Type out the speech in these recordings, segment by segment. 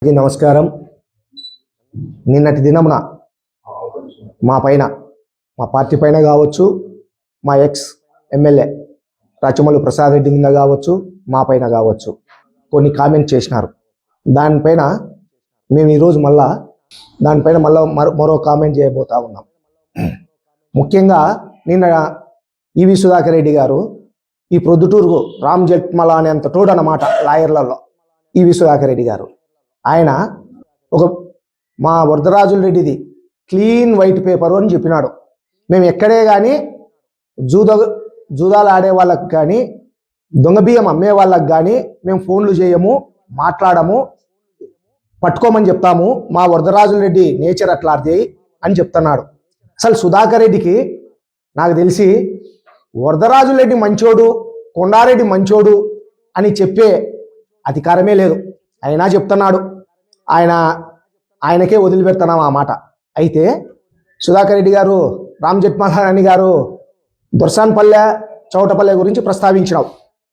నమస్కారం. నిన్నటి దినమున మా పార్టీ పైన కావచ్చు, మా ఎక్స్ ఎమ్మెల్యే రాచమల్లు ప్రసాద్ రెడ్డి మీద కావచ్చు, మా పైన కావచ్చు కొన్ని కామెంట్ చేసినారు. దానిపైన మేము ఈరోజు దానిపైన మరో కామెంట్ చేయబోతా ఉన్నాం. ముఖ్యంగా నిన్న ఈవి సుధాకర్ రెడ్డి గారు ఈ ప్రొద్దుటూరు రామ్ జెట్మల అనేంత తోడు అన్నమాట లాయర్లలో. ఈవి సుధాకర్ రెడ్డి గారు ఆయన మా వరదరాజుల రెడ్డిది క్లీన్ వైట్ పేపరు అని చెప్పినాడు. మేము ఎక్కడే కానీ జూదాలు ఆడే వాళ్ళకి కానీ దొంగ బియ్యం అమ్మే వాళ్ళకి కానీ మేము ఫోన్లు చేయము, మాట్లాడము, పట్టుకోమని చెప్తాము. మా వరదరాజుల రెడ్డి నేచర్ అట్లాంటిది అని చెప్తున్నాడు. అసలు సుధాకర్ రెడ్డికి నాకు తెలిసి వరదరాజుల రెడ్డి మంచోడు, కొండారెడ్డి మంచోడు అని చెప్పే అధికారమే లేదు. అయినా చెప్తున్నాడు. ఆయనకే వదిలిపెడుతున్నాం ఆ మాట. అయితే సుధాకర్ రెడ్డి గారు, రామ్ జెట్మలాని గారు దొర్సాన్పల్లె, చౌటపల్లె గురించి ప్రస్తావించినావు.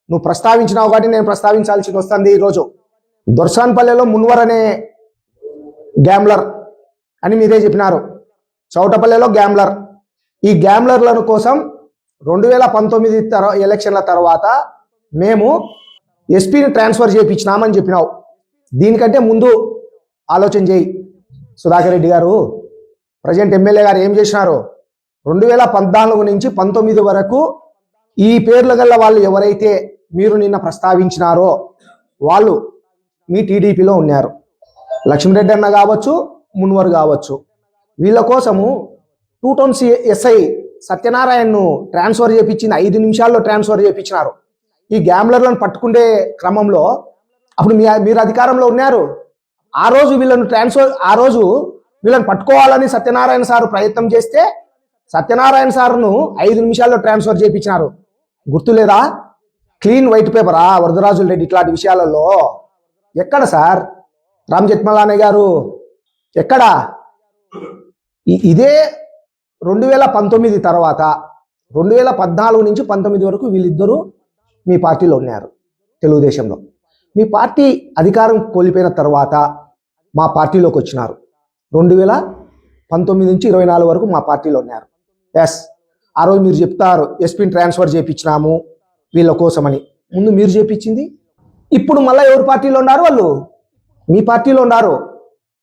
నువ్వు ప్రస్తావించినావు కాబట్టి నేను ప్రస్తావించాల్సి వస్తుంది. ఈరోజు దొర్సాన్పల్లెలో మున్వర్ అనే గ్యాంబ్లర్ అని మీరే చెప్పినారు, చౌటపల్లెలో గ్యాంబ్లర్. ఈ గ్యాంబ్లర్లను కోసం 2019 ఎలక్షన్ల తర్వాత మేము ఎస్పీని ట్రాన్స్ఫర్ చేయించినామని చెప్పినావు. దీనికంటే ముందు ఆలోచన చేయి. సుధాకర్ రెడ్డి గారు ప్రజెంట్ ఎమ్మెల్యే గారు ఏం చేసినారు? 2014 నుంచి 19 వరకు ఈ పేర్ల గల్ల వాళ్ళు ఎవరైతే మీరు నిన్న ప్రస్తావించినారో వాళ్ళు మీ టీడీపీలో ఉన్నారు. లక్ష్మీరెడ్డి అన్న కావచ్చు, మున్వర్ కావచ్చు. వీళ్ళ కోసము 2 టౌన్స్ ఎస్ఐ సత్యనారాయణను ట్రాన్స్ఫర్ చేయించింది. 5 నిమిషాల్లో ట్రాన్స్ఫర్ చేయించినారు. ఈ గ్యాంబ్లర్లను పట్టుకునే క్రమంలో అప్పుడు మీరు అధికారంలో ఉన్నారు. ఆ రోజు వీళ్ళని పట్టుకోవాలని సత్యనారాయణ సారు ప్రయత్నం చేస్తే సత్యనారాయణ సార్ను 5 నిమిషాల్లో ట్రాన్స్ఫర్ చేయించినారు. గుర్తులేదా? క్లీన్ వైట్ పేపరా వరదరాజుల రెడ్డి ఇట్లాంటి విషయాలలో? ఎక్కడ సార్ రామ్ జెట్మలాని గారు? ఎక్కడ? ఇదే 2019 తర్వాత 2014 నుంచి 19 వరకు వీళ్ళిద్దరూ మీ పార్టీలో ఉన్నారు, తెలుగుదేశంలో. మీ పార్టీ అధికారం కోల్పోయిన తర్వాత మా పార్టీలోకి వచ్చినారు. 2019 నుంచి 24 వరకు మా పార్టీలో ఉన్నారు. ఎస్, ఆ రోజు మీరు చెప్తారు ఎస్పీని ట్రాన్స్ఫర్ చేయించినాము వీళ్ళ కోసమని. ముందు మీరు చేయించింది. ఇప్పుడు మళ్ళీ ఎవరి పార్టీలో ఉన్నారు? వాళ్ళు మీ పార్టీలో ఉన్నారు.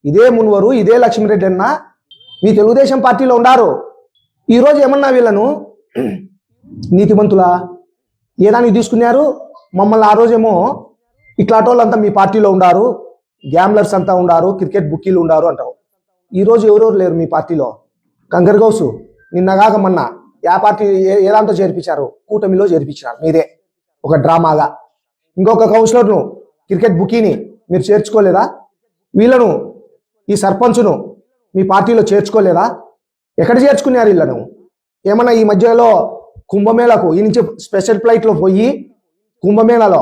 ఇదే మున్వరు, ఇదే లక్ష్మీరెడ్డి అన్న మీ తెలుగుదేశం పార్టీలో ఉన్నారు. ఈరోజు ఏమన్నా వీళ్ళను నీతిమంతులా ఏదానికి తీసుకున్నారు? మమ్మల్ని ఆ రోజేమో ఇట్లాటోళ్ళంతా మీ పార్టీలో ఉండారు, గ్యాంబ్లర్స్ అంతా ఉండారు, క్రికెట్ బుక్కీలు ఉండారు అంటావు. ఈరోజు ఎవరెవరు లేరు మీ పార్టీలో? కంకర్ గౌసు నిన్నగాక మొన్న ఆ పార్టీ ఏదాంతో చేర్పించారు? కూటమిలో చేర్పించారు మీరే, ఒక డ్రామాగా. ఇంకొక కౌన్సిలర్ను, క్రికెట్ బుక్కీని మీరు చేర్చుకోలేదా? వీళ్ళను, ఈ సర్పంచ్ను మీ పార్టీలో చేర్చుకోలేదా? ఎక్కడ చేర్చుకున్నారు వీళ్ళను? ఏమన్నా ఈ మధ్యలో కుంభమేళకు ఈ నుంచి స్పెషల్ ఫ్లైట్లో పోయి కుంభమేళలో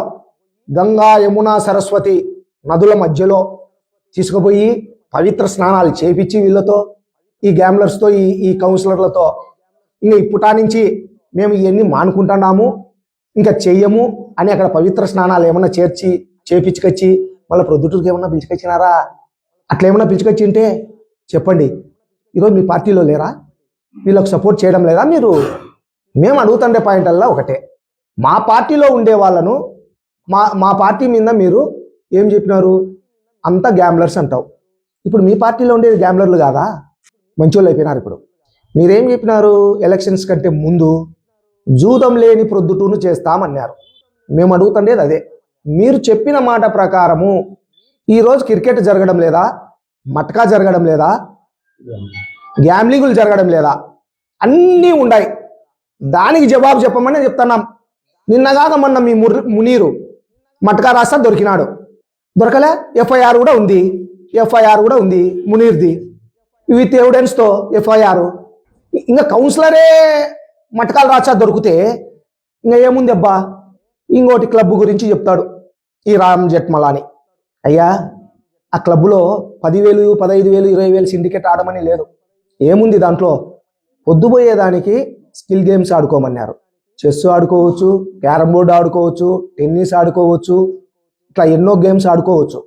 గంగా, యమున, సరస్వతి నదుల మధ్యలో తీసుకుపోయి పవిత్ర స్నానాలు చేపించి వీళ్ళతో, ఈ గ్యాంబ్లర్స్తో, ఈ కౌన్సిలర్లతో ఇంకా ఇప్పుటా నుంచి మేము ఇవన్నీ మానుకుంటున్నాము, ఇంకా చెయ్యము అని అక్కడ పవిత్ర స్నానాలు ఏమన్నా చేపించుకొచ్చి మళ్ళీ ప్రొద్దుటూరుకి ఏమన్నా పిలుచుకొచ్చినారా? అట్లా ఏమన్నా పిలుచుకొచ్చి ఉంటే చెప్పండి. ఈరోజు మీ పార్టీలో లేరా? వీళ్ళకి సపోర్ట్ చేయడం లేదా మీరు? మేము అడుగుతుండే పాయింట్ అల్లా ఒకటే, మా పార్టీలో ఉండే వాళ్ళను మా పార్టీ మీద మీరు ఏం చెప్పినారు? అంతా గ్యాంబ్లర్స్ అంటావు. ఇప్పుడు మీ పార్టీలో ఉండేది గ్యాంబ్లర్లు కాదా? మంచోళ్ళు అయిపోయినారు. ఇప్పుడు మీరేం చెప్పినారు? ఎలక్షన్స్ కంటే ముందు జూదం లేని ప్రొద్దుటూరును చేస్తామన్నారు. మేము అడుగుతుండేది అదే. మీరు చెప్పిన మాట ప్రకారము ఈరోజు క్రికెట్ జరగడం లేదా? మట్కా జరగడం లేదా? గ్యాంబ్లింగులు జరగడం లేదా? అన్నీ ఉన్నాయి. దానికి జవాబు చెప్పమని చెప్తున్నాం. నిన్నగాక మొన్న మీ మునీరు మట్కా రాస్తా దొరికినాడు. దొరకలే? ఎఫ్ఐఆర్ కూడా ఉంది మునీర్ది, విత్ ఎవిడెన్స్తో ఎఫ్ఐఆర్. ఇంకా కౌన్సిలరే మట్కాలు రాస్తా దొరికితే ఇంకా ఏముంది అబ్బా? ఇంకోటి క్లబ్ గురించి చెప్తాడు ఈ రామ్ జెట్మలాని. అయ్యా, ఆ క్లబ్లో 10,000, 15,000, 20,000 సిండికేట్ ఆడమని లేదు. ఏముంది దాంట్లో? పొద్దుపోయేదానికి స్కిల్ గేమ్స్ ఆడుకోమన్నారు. చెస్ ఆడుకోవచ్చు, క్యారమ్ బోర్డు ఆడుకోవచ్చు, టెన్నిస్ ఆడుకోవచ్చు, ఇట్లా ఎన్నో గేమ్స్ ఆడుకోవచ్చు.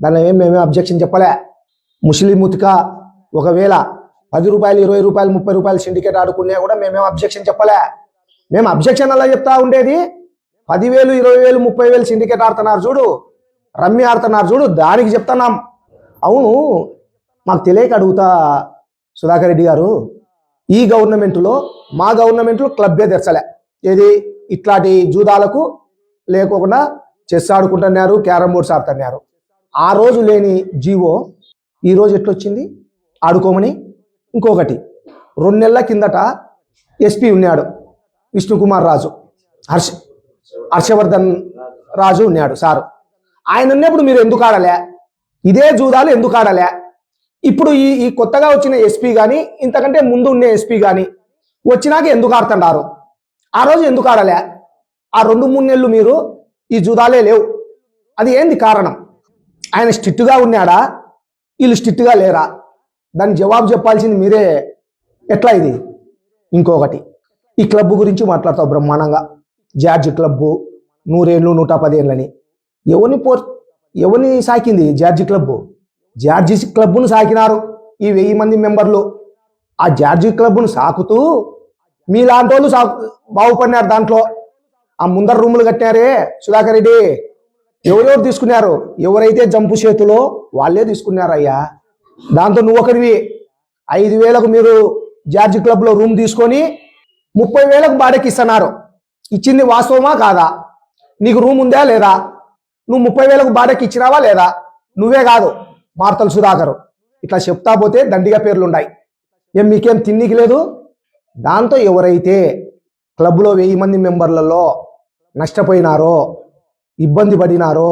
దానిలో మేమే అబ్జెక్షన్ చెప్పలే. ముస్లిం ఉతిక ఒకవేళ 10 రూపాయలు 20 రూపాయలు 30 రూపాయలు సిండికేట్ ఆడుకున్నా కూడా మేమేం అబ్జెక్షన్ చెప్పలే. మేము అబ్జెక్షన్ అలా చెప్తా ఉండేది 10,000 20,000 30,000 సిండికేట్ ఆడుతున్నారు చూడు, రమ్మి ఆడుతున్నారు చూడు, దానికి చెప్తున్నాం. అవును, మాకు తెలియక అడుగుతా సుధాకర్ రెడ్డి గారు, ఈ గవర్నమెంట్లో మా గవర్నమెంట్లో క్లబ్బే తెరచలే. ఏది ఇట్లాంటి జూదాలకు లేకోకుండా చెస్ ఆడుకుంటున్నారు, క్యారమ్ బోర్డ్స్ ఆడుతున్నారు. ఆ రోజు లేని జీవో ఈ రోజు ఎట్లొచ్చింది ఆడుకోమని? ఇంకొకటి 2 నెలల కిందట ఎస్పీ ఉన్నాడు విష్ణుకుమార్ రాజు, హర్షవర్ధన్ రాజు ఉన్నాడు సారు. ఆయన ఉన్నప్పుడు మీరు ఎందుకు ఆడలే? ఇదే జూదాలు ఎందుకు ఆడలే? ఇప్పుడు ఈ కొత్తగా వచ్చిన ఎస్పీ కానీ ఇంతకంటే ముందు ఉండే ఎస్పీ కానీ వచ్చినాక ఎందుకు ఆడుతున్నారు? ఆ రోజు ఎందుకు ఆడలే? ఆ 2-3 నెలలు మీరు ఈ జూదాలే లేవు. అది ఏంది కారణం? ఆయన స్ట్రిక్ట్గా ఉన్నాడా, వీళ్ళు స్ట్రిక్ట్గా లేరా? దానికి జవాబు చెప్పాల్సింది మీరే. ఎట్లా ఇది? ఇంకొకటి, ఈ క్లబ్ గురించి మాట్లాడతావు బ్రహ్మాండంగా. జార్జ్ క్లబ్బు 100 ఏళ్ళు 110 ఏళ్ళని ఎవరిని సాకింది జార్జి క్లబ్బు? జార్జి క్లబ్ను సాకినారు ఈ 1000 మంది మెంబర్లు. ఆ జార్జి క్లబ్ను సాకుతూ మీలాంటి వాళ్ళు బాగుపడినారు. దాంట్లో ఆ ముందర రూములు కట్టినారే సుధాకర్ రెడ్డి, ఎవరెవరు తీసుకున్నారు? ఎవరైతే జంపు చేతులో వాళ్ళే తీసుకున్నారు అయ్యా. దాంతో నువ్వు ఒకరివి 5,000కు మీరు జార్జి క్లబ్లో రూమ్ తీసుకొని 30,000కు బాడెకి ఇస్తున్నారు. ఇచ్చింది వాస్తవమా కాదా? నీకు రూమ్ ఉందా లేదా? నువ్వు 30,000కు బాడెకి ఇచ్చినావా లేదా? నువ్వే కాదు, మార్తల్ సుధాకర్, ఇట్లా చెప్తా పోతే దండిగా పేర్లున్నాయి. ఏం మీకేం తిన్నికి లేదు? దాంతో ఎవరైతే క్లబ్లో 1000 మంది మెంబర్లలో నష్టపోయినారో, ఇబ్బంది పడినారో,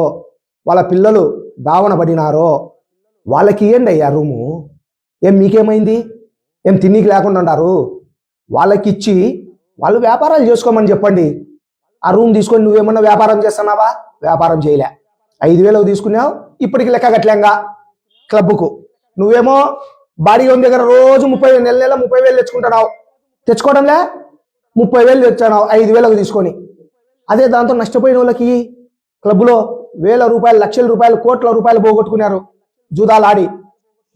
వాళ్ళ పిల్లలు దావన పడినారో వాళ్ళకి ఇవ్వండి అయ్యా రూము. ఏం మీకేమైంది? ఏం తిన్నికి లేకుండా ఉన్నారు? వాళ్ళకి ఇచ్చి వాళ్ళు వ్యాపారాలు చేసుకోమని చెప్పండి. ఆ రూమ్ తీసుకొని నువ్వేమన్నా వ్యాపారం చేస్తున్నావా? వ్యాపారం చేయలే. 5,000 తీసుకున్నావు, ఇప్పటికి లెక్క కట్టలేంగా క్లబ్కు. నువ్వేమో బాడీ ఓన్ దగ్గర రోజు 30,000 నెల 30,000 తెచ్చుకుంటున్నావు. తెచ్చుకోవడంలే 30,000 తెచ్చావు 5,000కు తీసుకొని. అదే దాంతో నష్టపోయిన వాళ్ళకి క్లబ్లో వేల రూపాయలు, లక్షల రూపాయలు, కోట్ల రూపాయలు పోగొట్టుకున్నారు జూదాలు ఆడి.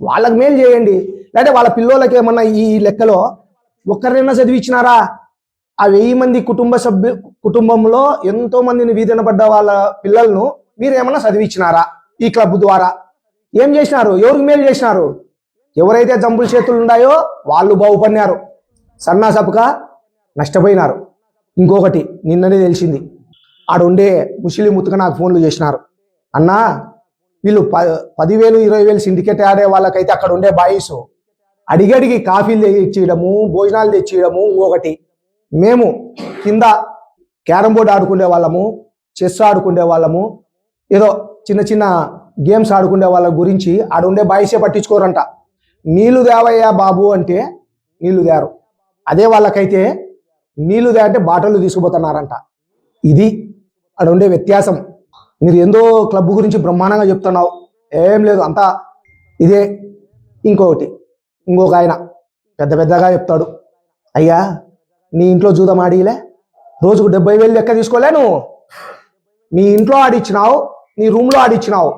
వాళ్ళకి మేలు చేయండి. లేదంటే వాళ్ళ పిల్లోళ్ళకి ఏమన్నా ఈ లెక్కలో ఒక్కరినైనా చదివించినారా? ఆ 1000 మంది కుటుంబంలో ఎంతో మందిని వీధిన పడ్డ వాళ్ళ పిల్లలను మీరు ఏమన్నా చదివించినారా ఈ క్లబ్ ద్వారా? ఏం చేసినారు? ఎవరికి మేలు చేసినారు? ఎవరైతే జంపుల చేతులు ఉన్నాయో వాళ్ళు బాగుపడినారు, సన్నాసపుగా నష్టపోయినారు. ఇంకొకటి నిన్ననే తెలిసింది, ఆడుండే ముస్లిం ఉతుక నాకు ఫోన్లు చేసినారు. అన్నా, వీళ్ళు 10,000 20,000 సిండికేట్ ఆడే వాళ్ళకైతే అక్కడ ఉండే బాయిస్ అడిగడిగి కాఫీలు తెచ్చియడము, భోజనాలు తెచ్చియడము. ఒకటి మేము కింద క్యారమ్ బోర్డు ఆడుకునే వాళ్ళము, చెస్ ఆడుకునే వాళ్ళము, ఏదో చిన్న చిన్న గేమ్స్ ఆడుకునే వాళ్ళ గురించి ఆడుండే బాయిసే పట్టించుకోరంట. నీళ్లు దేవయ్యా బాబు అంటే నీళ్లు దేరు. అదే వాళ్ళకైతే నీళ్లు దే అంటే బాటలు తీసుకుపోతున్నారంట. ఇది ఆడుండే వ్యత్యాసం. మీరు ఏందో క్లబ్ గురించి బ్రహ్మాండంగా చెప్తున్నావు, ఏం లేదు, అంతా ఇదే. ఇంకొక ఆయన పెద్దగా చెప్తాడు, అయ్యా నీ ఇంట్లో జూదం ఆడిలే, రోజుకు 70,000 లెక్క తీసుకోలే నువ్వు. నీ ఇంట్లో ఆడిచ్చినావు, నీ రూమ్లో ఆడిచ్చినావు.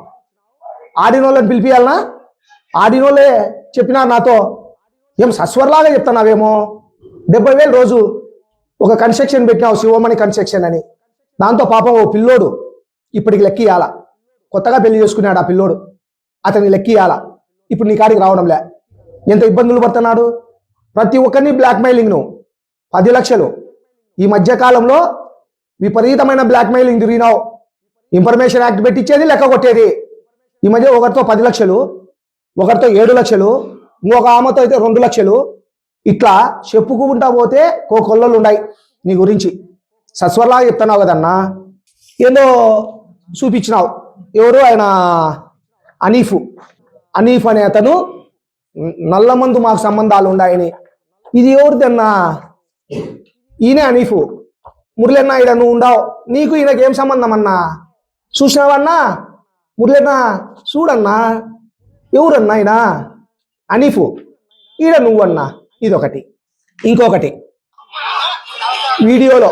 ఆడిన వాళ్ళని పిలిపియాలనా? ఆడిన వాళ్ళే చెప్పినారు నాతో. ఏం సస్వర్లాగా చెప్తున్నావేమో. 70,000 రోజు ఒక కన్స్ట్రక్షన్ పెట్టినావు, శివమణి కన్స్ట్రక్షన్ అని. దాంతో పాపం ఓ పిల్లోడు ఇప్పటికి లెక్క ఇవ్వాలా. కొత్తగా పెళ్లి చేసుకున్నాడు ఆ పిల్లోడు, అతనికి లెక్క ఇవ్వాలా. ఇప్పుడు నీ కాడికి రావడంలే. ఎంత ఇబ్బందులు పడుతున్నాడు. ప్రతి ఒక్కరిని బ్లాక్మెయిలింగ్. నువ్వు 10 లక్షలు ఈ మధ్య కాలంలో విపరీతమైన బ్లాక్మెయిలింగ్ తిరిగినావు. ఇన్ఫర్మేషన్ యాక్ట్ పెట్టించేది, లెక్క కొట్టేది. ఈ మధ్య ఒకరితో 10 లక్షలు, ఒకరితో 7 లక్షలు, ఇంకొక ఆమెతో అయితే 2 లక్షలు. ఇట్లా చెప్పుకుంటా పోతే కొల్లలు ఉన్నాయి నీ గురించి. సస్వర్లాగా చెప్తున్నావు కదన్నా. ఏందో చూపించినావు. ఎవరు ఆయన? అనీఫ్ అనే అతను నల్లమందు మాకు సంబంధాలు ఉన్నాయని. ఇది ఎవరిదన్నా? ఈయనే అనీఫు. మురళన్న ఈడ నువ్వు ఉండవు, నీకు ఈయనకి ఏం సంబంధం అన్నా? చూసినావన్నా? మురళన్న చూడన్నా, ఎవరన్నా ఆయన? అనీఫు. ఈడ నువ్వన్నా. ఇదొకటి. ఇంకొకటి వీడియోలో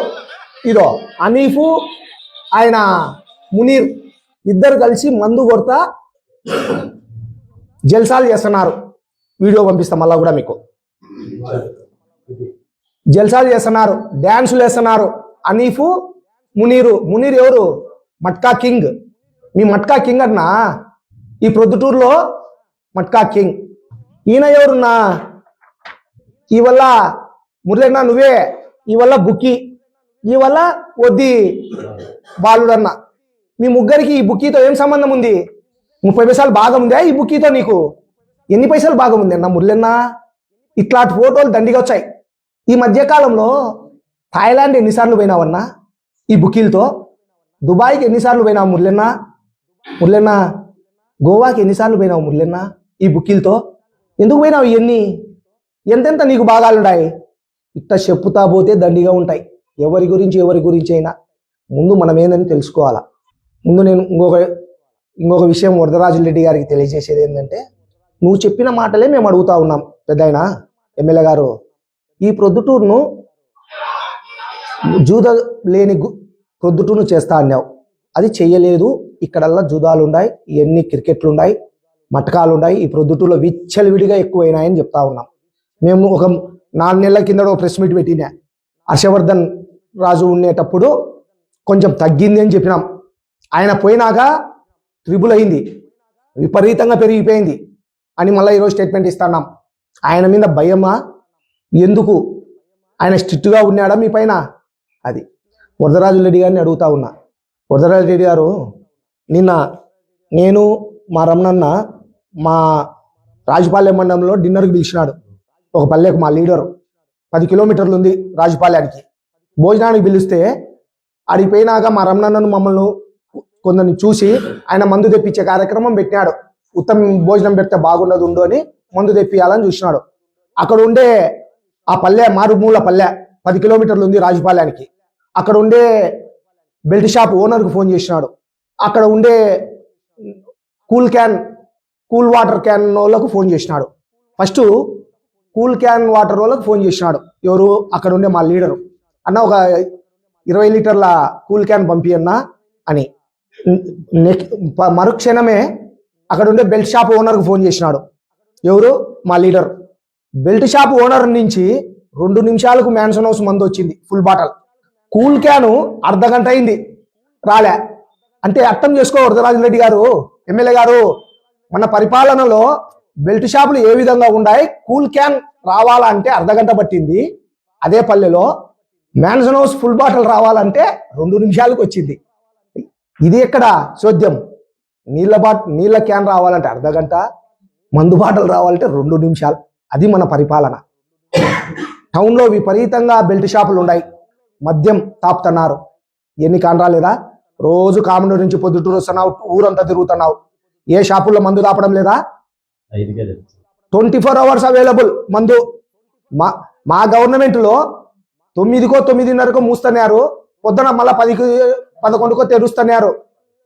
ఇదో అనీఫు ఆయన మునీర్ ఇద్దరు కలిసి మందు కొడతా జల్సాలు చేస్తున్నారు. వీడియో పంపిస్తాం మళ్ళా కూడా మీకు. జల్సాలు చేస్తున్నారు, డ్యాన్సులు వేస్తున్నారు. అనీఫు, మునీర్ ఎవరు? మట్కా కింగ్. మీ మట్కా కింగ్ అన్నా ఈ ప్రొద్దుటూరులో మట్కా కింగ్. ఈయన ఎవరున్నా? ఇవల్ల మురళన్న నువ్వే, ఇవల్ల బుక్కి, ఇవల్ల వద్ది బాలుడన్న. మీ ముగ్గురికి ఈ బుక్కీతో ఏం సంబంధం ఉంది? 30 పైసలు భాగం ఉందా ఈ బుక్కీతో? నీకు ఎన్ని పైసలు భాగం ఉంది అన్న మురళన్న? ఇట్లాంటి ఫోటోలు దండిగా వచ్చాయి. ఈ మధ్యకాలంలో థాయిలాండ్ ఎన్నిసార్లు పోయినావన్నా ఈ బుకీలతో? దుబాయ్కి ఎన్నిసార్లు పోయినావు మురళన్న? గోవాకి ఎన్నిసార్లు పోయినావు మురళన్న ఈ బుకీలతో? ఎందుకు పోయినావు? ఇవన్నీ ఎంతెంత నీకు భాగాలున్నాయి? ఇట్లా చెప్పుతా పోతే దండిగా ఉంటాయి. ఎవరి గురించి అయినా ముందు మనం ఏందని తెలుసుకోవాలా. ముందు నేను ఇంకొక విషయం వరదరాజు రెడ్డి గారికి తెలియజేసేది ఏంటంటే, నువ్వు చెప్పిన మాటలే మేము అడుగుతా ఉన్నాం పెద్దాయన ఎమ్మెల్యే గారు. ఈ ప్రొద్దుటూరును జూద లేని ప్రొద్దుటూరును చేస్తా అన్నావు, అది చెయ్యలేదు. ఇక్కడల్లా జూదాలు ఉన్నాయి, ఇవన్నీ క్రికెట్లు ఉన్నాయి, మటకాలు ఉన్నాయి. ఈ ప్రొద్దుటూరులో విచ్చలవిడిగా ఎక్కువైనాయని చెప్తా ఉన్నాం. మేము ఒక 4 నెలల కింద ఒక ప్రెస్ మీట్ పెట్టినా. హర్షవర్ధన్ రాజు ఉండేటప్పుడు కొంచెం తగ్గింది అని చెప్పినాం. ఆయన పోయినాక ట్రిబుల్ అయింది, విపరీతంగా పెరిగిపోయింది అని మళ్ళీ ఈరోజు స్టేట్మెంట్ ఇస్తున్నాం. ఆయన మీద భయమా? ఎందుకు? ఆయన స్ట్రిక్ట్గా ఉన్నాడా మీ పైన? అది వరదరాజు రెడ్డి గారిని అడుగుతా ఉన్నా. వరదరాజు రెడ్డి గారు, నిన్న నేను మా రమణన్న మా రాజుపాలెం మండలంలో డిన్నర్కి పిలిచినాడు. ఒక పల్లెకు మా లీడరు 10 కిలోమీటర్లు ఉంది రాజుపాలెనికి. భోజనానికి పిలిస్తే ఆడికి పోయినాక మా రమణన్నను మమ్మల్ని కొందరిని చూసి ఆయన మందు తెప్పించే కార్యక్రమం పెట్టినాడు. ఉత్తమ భోజనం పెడితే బాగుండదు ఉండు అని మందు తెప్పియాలని చూసినాడు. అక్కడ ఉండే ఆ పల్లె మారుమూల పల్లె 10 కిలోమీటర్లు ఉంది రాజుపాలెనికి. అక్కడ ఉండే బెల్ట్ షాప్ ఓనర్కి ఫోన్ చేసినాడు. అక్కడ ఉండే కూల్ వాటర్ క్యాన్ వాళ్ళకు ఫోన్ చేసినాడు. ఫస్ట్ కూల్ క్యాన్ వాటర్ వాళ్ళకు ఫోన్ చేసినాడు. ఎవరు? అక్కడ ఉండే మా లీడరు. అన్న ఒక 20 లీటర్ల కూల్ క్యాన్ పంపియన్నా అని. మరుక్షణమే అక్కడ ఉండే బెల్ట్ షాప్ ఓనర్కి ఫోన్ చేసినాడు. ఎవరు? మా లీడర్. బెల్ట్ షాప్ ఓనర్ నుంచి 2 నిమిషాలకు మ్యాన్సన్ హౌస్ మందు వచ్చింది, ఫుల్ బాటల్. కూల్ క్యాను అర్ధగంట అయింది, రాలే. అంటే అర్థం చేసుకో వరదరాజు రెడ్డి గారు, ఎమ్మెల్యే గారు, మన పరిపాలనలో బెల్ట్ షాపులు ఏ విధంగా ఉన్నాయి. కూల్ క్యాన్ రావాలంటే అర్ధగంట పట్టింది. అదే పల్లెలో మ్యాన్సన్ హౌస్ ఫుల్ బాటల్ రావాలంటే 2 నిమిషాలకు వచ్చింది. ఇది ఎక్కడ చోద్యం? నీళ్ళ క్యాన్ రావాలంటే అర్ధగంట, మందు బాటలు రావాలంటే 2 నిమిషాలు. అది మన పరిపాలన. టౌన్లో విపరీతంగా బెల్ట్ షాపులు ఉన్నాయి, మద్యం తాపుతున్నారు. ఎన్ని కానరాలేదా? రోజు కామనూరు నుంచి పొద్దుటూరు వస్తున్నావు, ఊరంతా తిరుగుతున్నావు. ఏ షాపుల్లో మందు తాపడం లేదా? 24 అవర్స్ అవైలబుల్ మందు. మా గవర్నమెంట్లో 9కో 9:30కో మూస్తున్నారు, పొద్దున మళ్ళీ 10కి 11కో తెరుస్తున్నారు.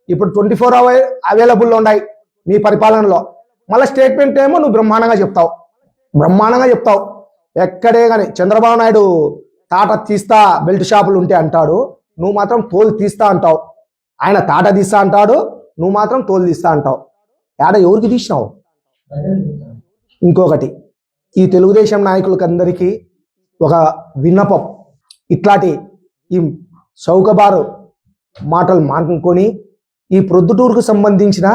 ఇప్పుడు 24 అవర్ అవైలబుల్లో ఉన్నాయి మీ పరిపాలనలో. మళ్ళీ స్టేట్మెంట్ ఏమో నువ్వు బ్రహ్మాండంగా చెప్తావు. ఎక్కడే కానీ చంద్రబాబు నాయుడు తాట తీస్తా బెల్ట్ షాపులు ఉంటే అంటాడు, నువ్వు మాత్రం తోలు తీస్తా అంటావు. ఆయన తాట తీస్తా అంటాడు, నువ్వు మాత్రం తోలు తీస్తా అంటావు. ఎవరికి తీసినావు? ఇంకొకటి, ఈ తెలుగుదేశం నాయకులకి అందరికీ ఒక విన్నపం. ఇట్లాంటి ఈ చౌకబారు మాటలు మానుకొని ఈ ప్రొద్దుటూరుకు సంబంధించిన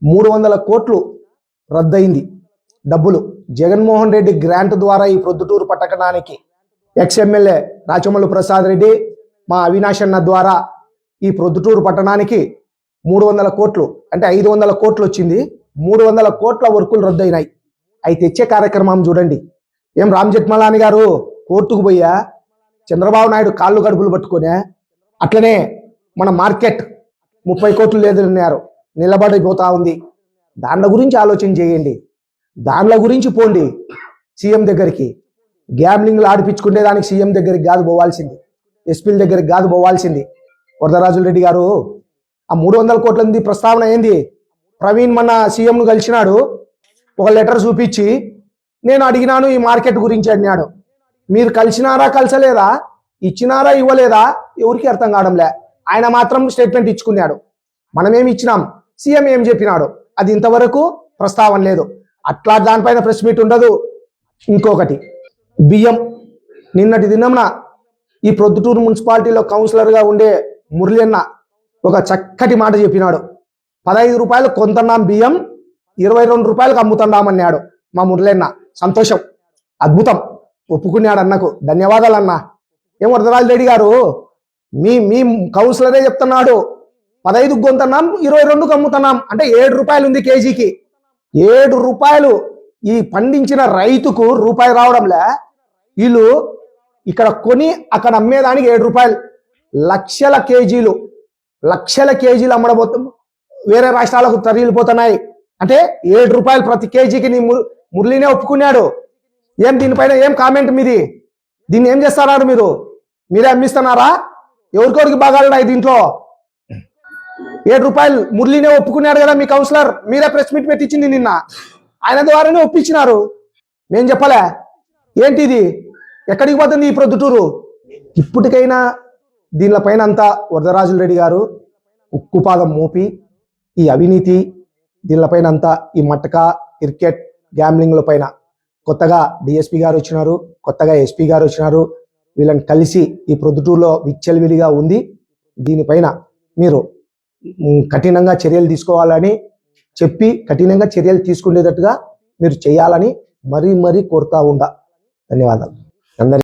300 కోట్లు రద్దయింది డబ్బులు. జగన్మోహన్ రెడ్డి గ్రాంట్ ద్వారా ఈ ప్రొద్దుటూరు పట్టణానికి ఎక్స్ఎమ్మెల్యే రాచమల్లు ప్రసాద్ రెడ్డి, మా అవినాష్ అన్న ద్వారా ఈ ప్రొద్దుటూరు పట్టణానికి 300 కోట్లు అంటే 500 కోట్లు వచ్చింది. 300 కోట్ల వర్కులు రద్దయినాయి. అవి తెచ్చే కార్యక్రమం చూడండి. ఏం రామ్ జెట్మలాని గారు కోర్టుకు పోయా, చంద్రబాబు నాయుడు కాళ్ళు గడుపులు పట్టుకునే, అట్లనే మన మార్కెట్ 30 కోట్లు లేదన్నారు, నిలబడిపోతా ఉంది. దాంట్లో గురించి ఆలోచన చేయండి, దాంట్లో గురించి పోండి సీఎం దగ్గరికి. గ్యామ్లింగ్లు ఆడిపించుకునే దానికి సీఎం దగ్గరికి కాదు పోవాల్సింది, ఎస్పీల దగ్గరికి కాదు పోవాల్సింది. వరదరాజుల రెడ్డి గారు, ఆ 300 కోట్లది ప్రస్తావన ఏంది? ప్రవీణ్ మన సీఎంను కలిసినాడు, ఒక లెటర్ చూపించి నేను అడిగినాను ఈ మార్కెట్ గురించి అన్నాడు. మీరు కలిసినారా కలిసలేదా, ఇచ్చినారా ఇవ్వలేదా ఎవరికి అర్థం కావడంలే. ఆయన మాత్రం స్టేట్మెంట్ ఇచ్చుకున్నాడు. మనమేమి ఇచ్చినాం, సీఎం ఏం చెప్పినాడు అది ఇంతవరకు ప్రస్తావన లేదు. అట్లా దానిపైన ప్రెస్ మీట్ ఉండదు. ఇంకొకటి బియ్యం, నిన్నటి దినంన ఈ ప్రొద్దుటూరు మున్సిపాలిటీలో కౌన్సిలర్గా ఉండే మురళి అన్న ఒక చక్కటి మాట చెప్పినాడు. 15 రూపాయలు కొంటున్నాం బియ్యం, 22 రూపాయలకు అమ్ముతున్నామన్నాడు మా మురళి అన్న. సంతోషం, అద్భుతం, ఒప్పుకున్నాడు అన్నకు. ధన్యవాదాలు అన్న. ఏం వరదరాజు రెడ్డి గారు, మీ కౌన్సిలరే చెప్తున్నాడు 15 కొంటున్నాం 22కు అమ్ముతున్నాం అంటే 7 రూపాయలు ఉంది కేజీకి. 7 రూపాయలు ఈ పండించిన రైతుకు రూపాయి రావడంలే. వీళ్ళు ఇక్కడ కొని అక్కడ అమ్మేదానికి 7 రూపాయలు. లక్షల కేజీలు అమ్మడబోతు వేరే రాష్ట్రాలకు తరలిపోతున్నాయి. అంటే 7 రూపాయలు ప్రతి కేజీకి నీ మురళినే ఒప్పుకున్నాడు. ఏం దీనిపైన ఏం కామెంట్ మీది? దీన్ని ఏం చేస్తున్నారు మీరు? మీరే అమ్మిస్తున్నారా? ఎవరికొరికి భాగాలున్నాయి దీంట్లో? 7 రూపాయలు మురళినే ఒప్పుకున్నాడు కదా మీ కౌన్సిలర్. మీరే ప్రెస్ మీట్ పెట్టించింది నిన్న, ఆయన ద్వారానే ఒప్పించినారు. మేం చెప్పలే. ఏంటిది? ఎక్కడికి పోతుంది ఈ ప్రొద్దుటూరు? ఇప్పటికైనా దీనిపైన అంతా వరదరాజుల రెడ్డి గారు ఉక్కుపాదం మోపి ఈ అవినీతి దీనిపైన అంతా ఈ మటక క్రికెట్ గ్యామ్లింగ్ల పైన కొత్తగా డిఎస్పీ గారు వచ్చినారు, కొత్తగా ఎస్పీ గారు వచ్చినారు. వీళ్ళని కలిసి ఈ ప్రొద్దుటూరులో విచ్చలవిడిగా ఉంది. దీనిపైన మీరు కఠినంగా చర్యలు తీసుకోవాలని చెప్పి కఠినంగా చర్యలు తీసుకునేటట్టుగా మీరు చేయాలని మరీ కోరుతా ఉండా. ధన్యవాదాలు అందరికీ.